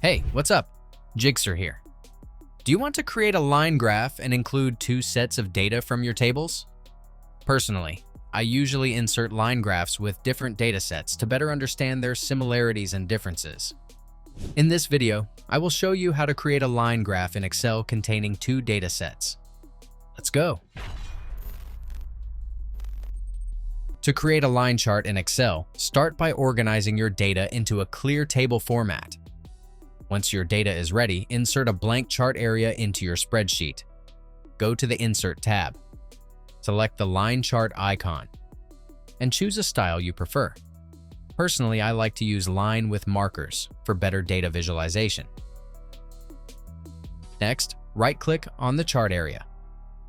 Hey, what's up? Jigxor here. Do you want to create a line graph and include two sets of data from your tables? Personally, I usually insert line graphs with different data sets to better understand their similarities and differences. In this video, I will show you how to create a line graph in Excel containing two data sets. Let's go. To create a line chart in Excel, start by organizing your data into a clear table format. Once your data is ready, insert a blank chart area into your spreadsheet. Go to the Insert tab. Select the line chart icon and choose a style you prefer. Personally, I like to use line with markers for better data visualization. Next, right-click on the chart area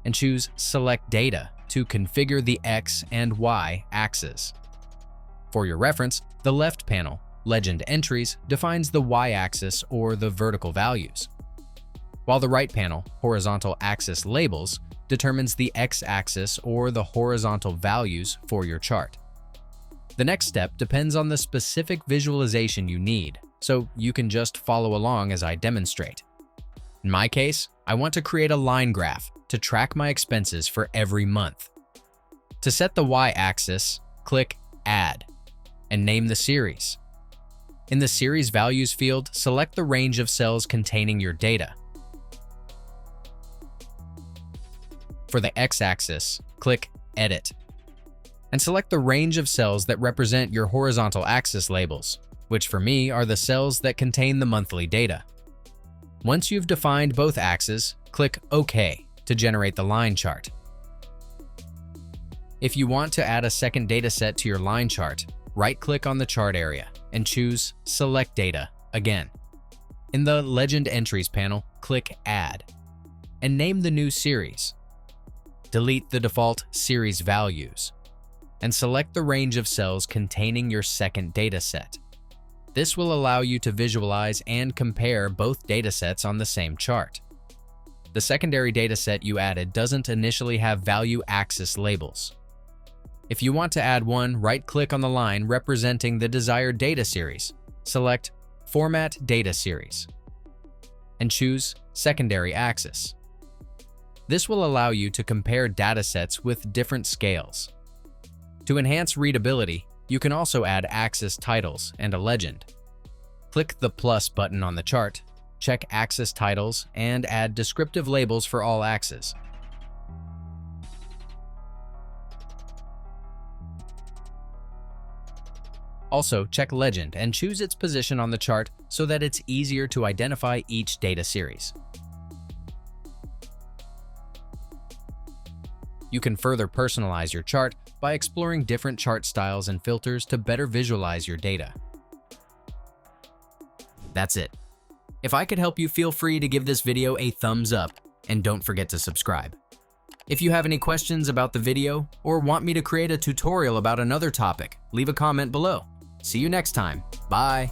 and choose Select Data to configure the X and Y axes. For your reference, the left panel, Legend Entries, defines the Y-axis or the vertical values, while the right panel, Horizontal Axis Labels, determines the X-axis or the horizontal values for your chart. The next step depends on the specific visualization you need, so you can just follow along as I demonstrate. In my case, I want to create a line graph to track my expenses for every month. To set the Y-axis, click Add and name the series. In the Series Values field, select the range of cells containing your data. For the X-axis, click Edit and select the range of cells that represent your horizontal axis labels, which for me are the cells that contain the monthly data. Once you've defined both axes, click OK to generate the line chart. If you want to add a second data set to your line chart, right-click on the chart area and choose Select Data again. In the Legend Entries panel, click Add and name the new series. Delete the default series values and select the range of cells containing your second data set. This will allow you to visualize and compare both data sets on the same chart. The secondary data set you added doesn't initially have value axis labels. If you want to add one, right-click on the line representing the desired data series. Select Format Data Series and choose Secondary Axis. This will allow you to compare datasets with different scales. To enhance readability, you can also add axis titles and a legend. Click the plus button on the chart, check axis titles, and add descriptive labels for all axes. Also, check Legend and choose its position on the chart so that it's easier to identify each data series. You can further personalize your chart by exploring different chart styles and filters to better visualize your data. That's it. If I could help you, feel free to give this video a thumbs up and don't forget to subscribe. If you have any questions about the video or want me to create a tutorial about another topic, leave a comment below. See you next time. Bye.